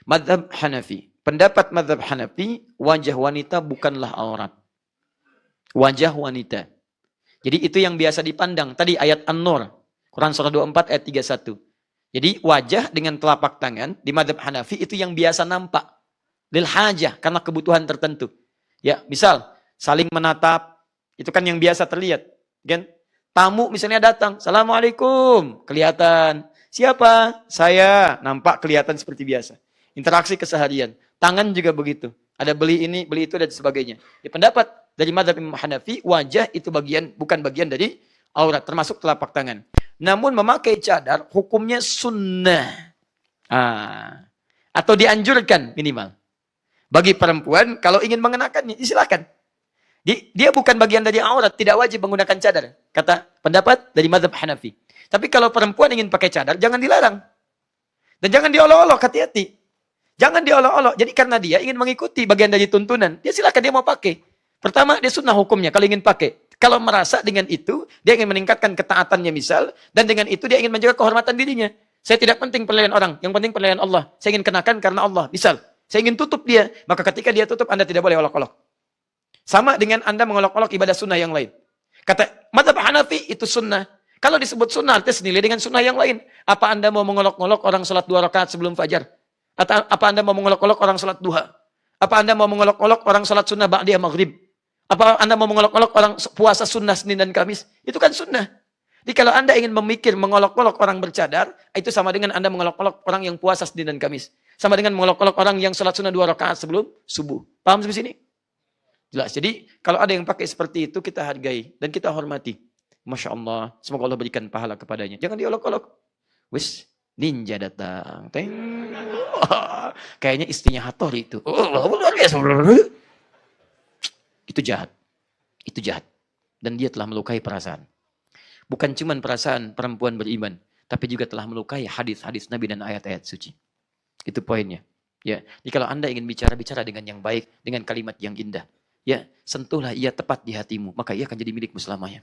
Madhab Hanafi. Pendapat madhab Hanafi, wajah wanita bukanlah aurat. Wajah wanita. Jadi itu yang biasa dipandang. Tadi ayat An-Nur. Quran surah 24 ayat 31. Jadi wajah dengan telapak tangan di madhab Hanafi itu yang biasa nampak. Lil hajah, karena kebutuhan tertentu. Ya, misal saling menatap, itu kan yang biasa terlihat. Kan? Tamu misalnya datang, Assalamualaikum, kelihatan. Siapa? Saya, nampak kelihatan seperti biasa. Interaksi keseharian. Tangan juga begitu. Ada beli ini, beli itu, dan sebagainya. Di pendapat dari madhab Imam Hanafi, wajah itu bukan bagian dari aurat, termasuk telapak tangan. Namun memakai cadar, hukumnya sunnah. Atau dianjurkan minimal. Bagi perempuan, kalau ingin mengenakannya, silakan. Dia bukan bagian dari aurat, tidak wajib menggunakan cadar. Kata pendapat dari madhab Hanafi. Tapi kalau perempuan ingin pakai cadar, jangan dilarang. Dan jangan diolok-olok, hati-hati. Jangan diolok-olok. Jadi karena dia ingin mengikuti bagian dari tuntunan, dia silakan dia mau pakai. Pertama, dia sunnah hukumnya kalau ingin pakai. Kalau merasa dengan itu, dia ingin meningkatkan ketaatannya misal, dan dengan itu dia ingin menjaga kehormatan dirinya. Saya tidak penting penilaian orang, yang penting penilaian Allah. Saya ingin kenakan karena Allah, misal. Saya ingin tutup dia, maka ketika dia tutup, Anda tidak boleh olok-olok. Sama dengan Anda mengolok-olok ibadah sunnah yang lain. Kata madhab Hanafi itu sunnah. Kalau disebut sunnah, artinya senilai dengan sunnah yang lain. Apa Anda mau mengolok-olok orang sholat 2 rakaat sebelum fajar? Atau apa Anda mau mengolok-olok orang sholat duha? Apa Anda mau mengolok-olok orang sholat sunnah ba'diyah maghrib? Apa Anda mau mengolok-olok orang puasa sunnah Senin dan Kamis? Itu kan sunnah. Jadi kalau Anda ingin memikir mengolok-olok orang bercadar, itu sama dengan Anda mengolok-olok orang yang puasa Senin dan Kamis. Sama dengan mengolok-olok orang yang sholat sunnah 2 rakaat sebelum subuh. Paham sampai sini? Jelas. Jadi kalau ada yang pakai seperti itu, kita hargai dan kita hormati. Masya Allah. Semoga Allah berikan pahala kepadanya. Jangan diolok-olok. Wis, ninja datang. Teng. Kayaknya istrinya Hattori itu. Luar biasa. Itu jahat. Itu jahat. Dan dia telah melukai perasaan. Bukan cuma perasaan perempuan beriman, tapi juga telah melukai hadis-hadis Nabi dan ayat-ayat suci. Itu poinnya. Ya, jadi kalau Anda ingin bicara dengan yang baik, dengan kalimat yang indah. Ya, sentuhlah ia tepat di hatimu, maka ia akan jadi milikmu selamanya.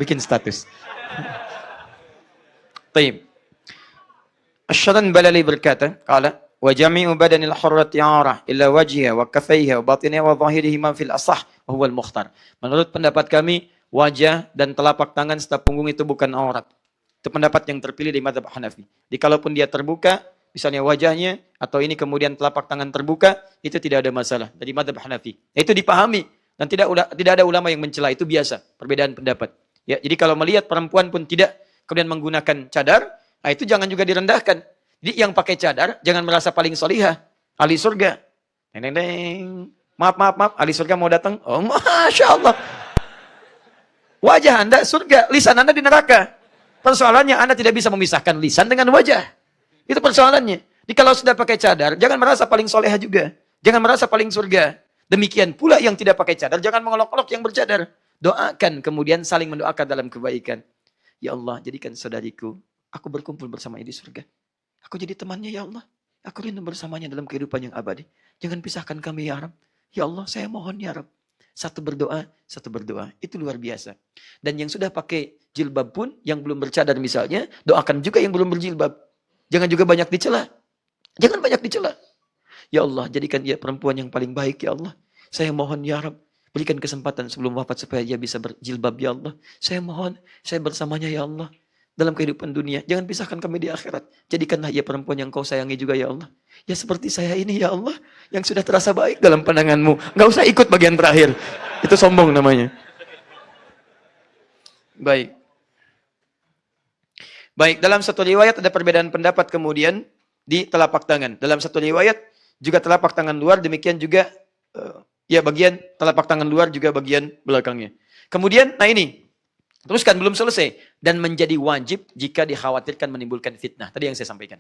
Bikin status. Taib. Asy-Syaran Balali berkata, qala wa jami'u badanil hurrati 'arah illa wajhiha wa kaffaiha wa batiniha wa dhahirihi ma fil asah wa huwa al-mukhtar. Menurut pendapat kami, wajah dan telapak tangan serta punggung itu bukan aurat. Itu pendapat yang terpilih di mazhab Hanafi. Jadi kalaupun dia terbuka, misalnya wajahnya atau ini kemudian telapak tangan terbuka, itu tidak ada masalah dari mazhab Hanafi. Itu dipahami dan tidak ada ulama yang mencela, itu biasa, perbedaan pendapat. Ya, jadi kalau melihat perempuan pun tidak kemudian menggunakan cadar, nah itu jangan juga direndahkan. Jadi yang pakai cadar jangan merasa paling solihah, ahli surga. Neng, maaf, ahli surga mau datang. Oh, masya Allah. Wajah Anda surga, lisan Anda di neraka. Persoalannya Anda tidak bisa memisahkan lisan dengan wajah. Itu persoalannya. Jadi kalau sudah pakai cadar, jangan merasa paling solehah juga. Jangan merasa paling surga. Demikian pula yang tidak pakai cadar, jangan mengolok-olok yang bercadar. Doakan, kemudian saling mendoakan dalam kebaikan. Ya Allah, jadikan saudariku, aku berkumpul bersamanya di surga. Aku jadi temannya ya Allah. Aku rindu bersamanya dalam kehidupan yang abadi. Jangan pisahkan kami ya Rabb. Ya Allah, saya mohon ya Rabb. Satu berdoa. Itu luar biasa. Dan yang sudah pakai jilbab pun, yang belum bercadar misalnya, doakan juga yang belum berjilbab. Jangan juga banyak dicela. Jangan banyak dicela. Ya Allah, jadikan dia perempuan yang paling baik ya Allah. Saya mohon ya Rabb. Berikan kesempatan sebelum wafat supaya dia bisa berjilbab ya Allah. Saya mohon, saya bersamanya ya Allah. Dalam kehidupan dunia. Jangan pisahkan kami di akhirat. Jadikanlah ia perempuan yang kau sayangi juga ya Allah. Ya seperti saya ini ya Allah. Yang sudah terasa baik dalam pandanganmu. Nggak usah ikut bagian terakhir. Itu sombong namanya. Baik. Baik, dalam satu riwayat ada perbedaan pendapat kemudian di telapak tangan. Dalam satu riwayat juga telapak tangan luar. Demikian juga ya bagian telapak tangan luar juga bagian belakangnya. Kemudian, nah ini. Teruskan, belum selesai. Dan menjadi wajib jika dikhawatirkan menimbulkan fitnah. Tadi yang saya sampaikan.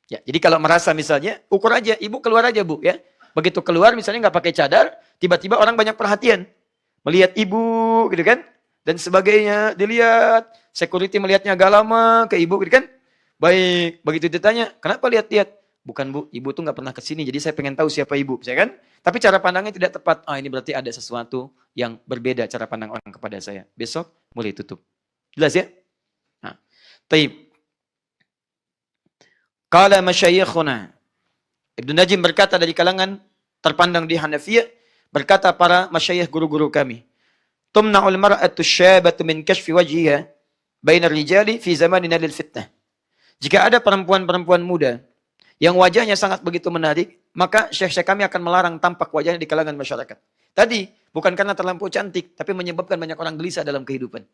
Ya, jadi kalau merasa misalnya, ukur aja, ibu keluar aja bu. Ya. Begitu keluar misalnya nggak pakai cadar, tiba-tiba orang banyak perhatian. Melihat ibu gitu kan. Dan sebagainya, dilihat. Security melihatnya agak lama ke ibu gitu kan. Baik, begitu ditanya, kenapa lihat-lihat? Bukan bu, ibu tuh nggak pernah kesini, jadi saya pengen tahu siapa ibu. Saya kan? Tapi cara pandangnya tidak tepat. Ini berarti ada sesuatu yang berbeda cara pandang orang kepada saya. Besok mulai tutup. Jelas ya? Taib. Qala masyayikhuna. Ibnu Najim berkata dari kalangan terpandang di Hanafiyah, berkata para masyayikh guru-guru kami, tumna'ul mar'atu syabatu min kashfi wajhiha bainar rijali fi zamanina lil fitnah. Jika ada perempuan-perempuan muda yang wajahnya sangat begitu menarik, maka syekh-syekh kami akan melarang tampak wajahnya di kalangan masyarakat. Tadi bukan karena terlampau cantik, tapi menyebabkan banyak orang gelisah dalam kehidupan.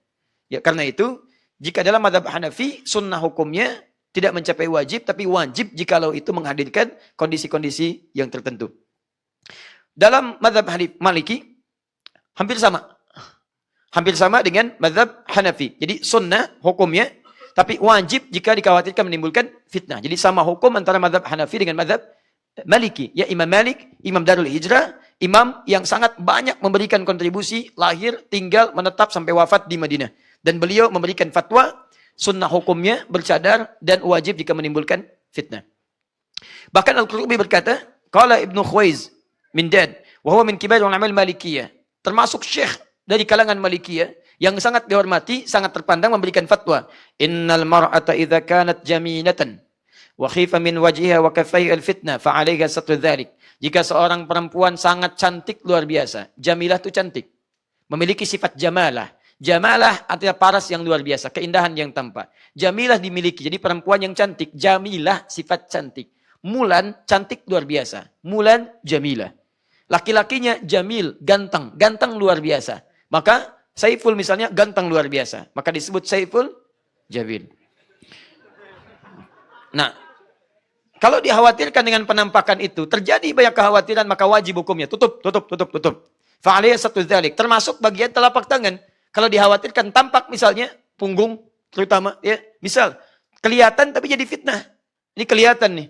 Ya, karena itu jika dalam mazhab Hanafi sunnah hukumnya tidak mencapai wajib, tapi wajib jikalau itu menghadirkan kondisi-kondisi yang tertentu. Dalam mazhab Maliki hampir sama. Hampir sama dengan mazhab Hanafi. Jadi sunnah hukumnya, tapi wajib jika dikhawatirkan menimbulkan fitnah. Jadi sama hukum antara mazhab Hanafi dengan mazhab Maliki. Ya, Imam Malik, Imam Darul Hijrah, imam yang sangat banyak memberikan kontribusi, lahir, tinggal, menetap sampai wafat di Madinah. Dan beliau memberikan fatwa, sunnah hukumnya bercadar dan wajib jika menimbulkan fitnah. Bahkan Al-Qurtubi berkata, qala Ibnu Khuwaiz min Dad, wa huwa min kibar ulama al-Malikiyah. Termasuk syekh dari kalangan Malikiyah yang sangat dihormati, sangat terpandang memberikan fatwa, innal mar'ata idza kanat jamilatan wa khifa min wajhiha wa kaffaiha al-fitnah fa 'alaiha satru dzalik. Jika seorang perempuan sangat cantik luar biasa, jamilah itu cantik, memiliki sifat jamalah. Jamalah artinya paras yang luar biasa, keindahan yang tampak. Jamilah dimiliki, jadi perempuan yang cantik. Jamilah sifat cantik. Mulan cantik luar biasa. Mulan jamilah. Laki-lakinya jamil, ganteng. Ganteng luar biasa. Maka Saiful misalnya ganteng luar biasa. Maka disebut Saiful jamil. Nah, kalau dikhawatirkan dengan penampakan itu, terjadi banyak kekhawatiran, maka wajib hukumnya. Tutup. Fa'aliyah satu dzalik. Termasuk bagian telapak tangan. Kalau dikhawatirkan tampak misalnya punggung terutama ya, misal kelihatan tapi jadi fitnah. Ini kelihatan nih.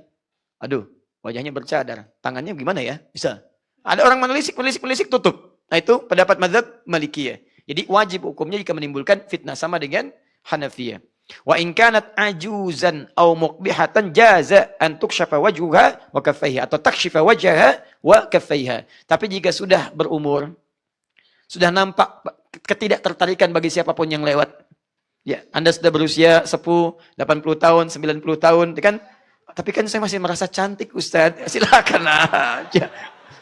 Aduh, wajahnya bercadar, tangannya gimana ya? Bisa. Ada orang menelisik tutup. Nah, itu pendapat mazhab Malikiyah. Jadi wajib hukumnya jika menimbulkan fitnah, sama dengan Hanafiyah. Wa in kanat ajuzan aw muqbihatan jaza an tukshafa wajhuha wa kaffaiha, atau takshifa wajhaha wa kaffaiha. Tapi jika sudah berumur, sudah nampak ketidaktertarikan bagi siapapun yang lewat. Ya, Anda sudah berusia 10, 80 tahun, 90 tahun, kan? Tapi kan saya masih merasa cantik, Ustaz. Silakan aja.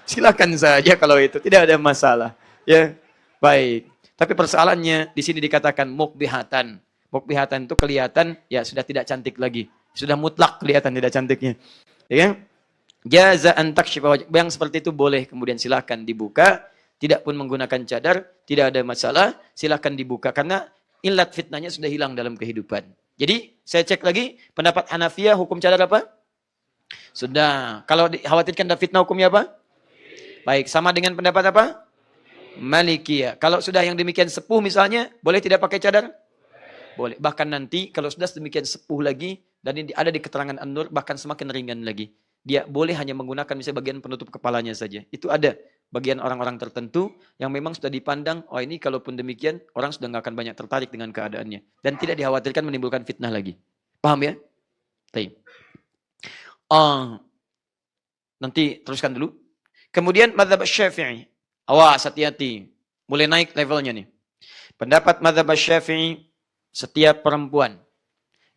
Silakan saja kalau itu, tidak ada masalah. Ya, baik. Tapi persoalannya di sini dikatakan mukbihatan. Mukbihatan itu kelihatan ya sudah tidak cantik lagi. Sudah mutlak kelihatan tidak cantiknya. Ya. Jaza'an takshifa wajh. Yang seperti itu boleh kemudian silakan dibuka. Tidak pun menggunakan cadar, tidak ada masalah, silahkan dibuka. Karena ilat fitnahnya sudah hilang dalam kehidupan. Jadi, saya cek lagi, pendapat Hanafiyah, hukum cadar apa? Sudah. Kalau dikhawatirkan ada fitnah, hukumnya apa? Baik, sama dengan pendapat apa? Malikiyah. Kalau sudah yang demikian sepuh misalnya, boleh tidak pakai cadar? Boleh. Bahkan nanti, kalau sudah sedemikian sepuh lagi, dan ini ada di keterangan An-Nur, bahkan semakin ringan lagi. Dia boleh hanya menggunakan misalnya bagian penutup kepalanya saja. Itu ada. Bagian orang-orang tertentu yang memang sudah dipandang, oh ini kalaupun demikian, orang sudah nggak akan banyak tertarik dengan keadaannya. Dan tidak dikhawatirkan menimbulkan fitnah lagi. Paham ya? Baik. Nanti teruskan dulu. Kemudian mazhab Syafi'i. Awas, hati-hati. Mulai naik levelnya nih. Pendapat mazhab Syafi'i, setiap perempuan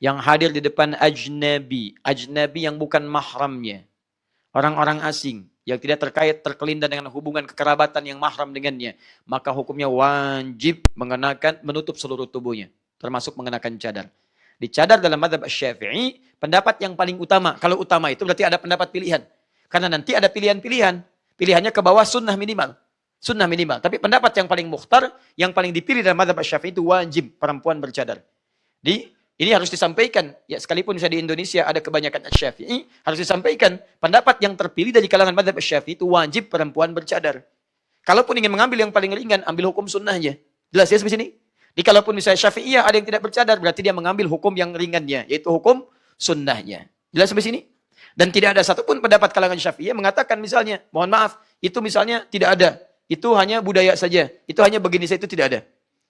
yang hadir di depan ajnabi yang bukan mahramnya, orang-orang asing, yang tidak terkelindan dengan hubungan kekerabatan yang mahram dengannya, maka hukumnya wajib menutup seluruh tubuhnya, termasuk mengenakan cadar. Di cadar dalam mazhab Syafi'i, pendapat yang paling utama. Kalau utama itu berarti ada pendapat pilihan. Karena nanti ada pilihan-pilihan. Pilihannya ke bawah sunnah minimal. Sunnah minimal. Tapi pendapat yang paling mukhtar, yang paling dipilih dalam mazhab Syafi'i itu wajib perempuan bercadar. Ini harus disampaikan. Ya, sekalipun saya di Indonesia ada kebanyakan Syafi'i, harus disampaikan. Pendapat yang terpilih dari kalangan mazhab Syafi'i itu wajib perempuan bercadar. Kalaupun ingin mengambil yang paling ringan, ambil hukum sunnahnya. Jelas ya sampai sini? Kalaupun misalnya Syafi'iyah ada yang tidak bercadar, berarti dia mengambil hukum yang ringannya, yaitu hukum sunnahnya. Jelas sampai sini? Dan tidak ada satupun pendapat kalangan Syafi'iyah mengatakan misalnya, mohon maaf, itu misalnya tidak ada. Itu hanya budaya saja. Itu hanya begini saja, itu tidak ada.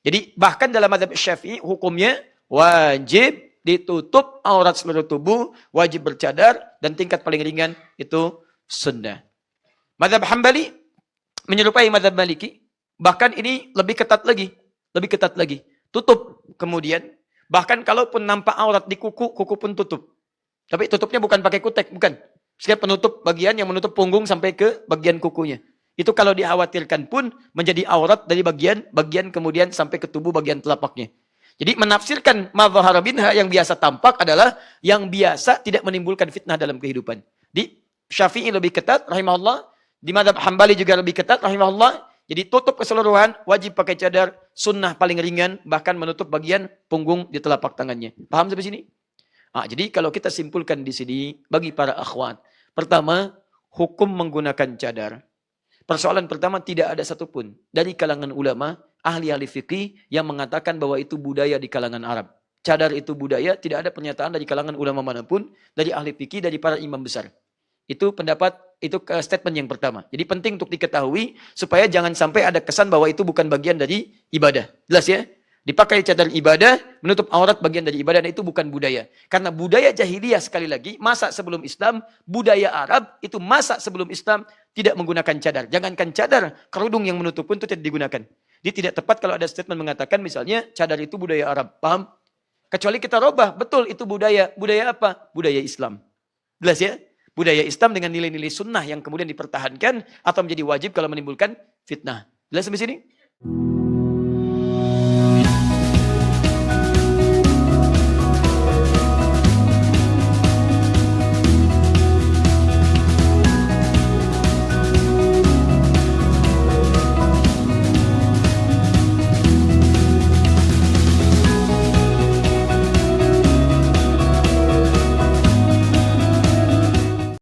Jadi bahkan dalam mazhab Syafi'i hukumnya wajib ditutup aurat seluruh tubuh, wajib bercadar, dan tingkat paling ringan itu sunnah. Mazhab Hambali menyerupai mazhab Maliki, bahkan ini lebih ketat lagi. Tutup kemudian Bahkan kalaupun nampak aurat di kuku, kuku pun tutup. Tapi tutupnya bukan pakai kutek, bukan. Setiap penutup bagian yang menutup punggung sampai ke bagian kukunya. Itu kalau dikhawatirkan pun menjadi aurat dari bagian kemudian sampai ke tubuh bagian telapaknya. Jadi menafsirkan mazhar minha yang biasa tampak adalah yang biasa tidak menimbulkan fitnah dalam kehidupan. Di Syafi'i lebih ketat rahimahullah, di mazhab Hambali juga lebih ketat rahimahullah. Jadi tutup keseluruhan, wajib pakai cadar, sunnah paling ringan, bahkan menutup bagian punggung di telapak tangannya. Paham sampai sini? Jadi kalau kita simpulkan di sini bagi para akhwat, pertama, hukum menggunakan cadar. Persoalan pertama, tidak ada satupun dari kalangan ulama, ahli-ahli fikih yang mengatakan bahwa itu budaya di kalangan Arab. Cadar itu budaya, tidak ada pernyataan dari kalangan ulama manapun, dari ahli fikih, dari para imam besar. Itu pendapat, itu statement yang pertama. Jadi penting untuk diketahui supaya jangan sampai ada kesan bahwa itu bukan bagian dari ibadah. Jelas ya? Dipakai cadar ibadah, menutup aurat bagian dari ibadah, dan itu bukan budaya. Karena budaya jahiliyah sekali lagi, masa sebelum Islam, budaya Arab itu masa sebelum Islam tidak menggunakan cadar. Jangankan cadar, kerudung yang menutup pun itu tidak digunakan. Dia tidak tepat kalau ada statement mengatakan misalnya cadar itu budaya Arab. Paham? Kecuali kita robah, betul itu budaya. Budaya apa? Budaya Islam. Jelas ya? Budaya Islam dengan nilai-nilai sunnah yang kemudian dipertahankan atau menjadi wajib kalau menimbulkan fitnah. Jelas sampai sini?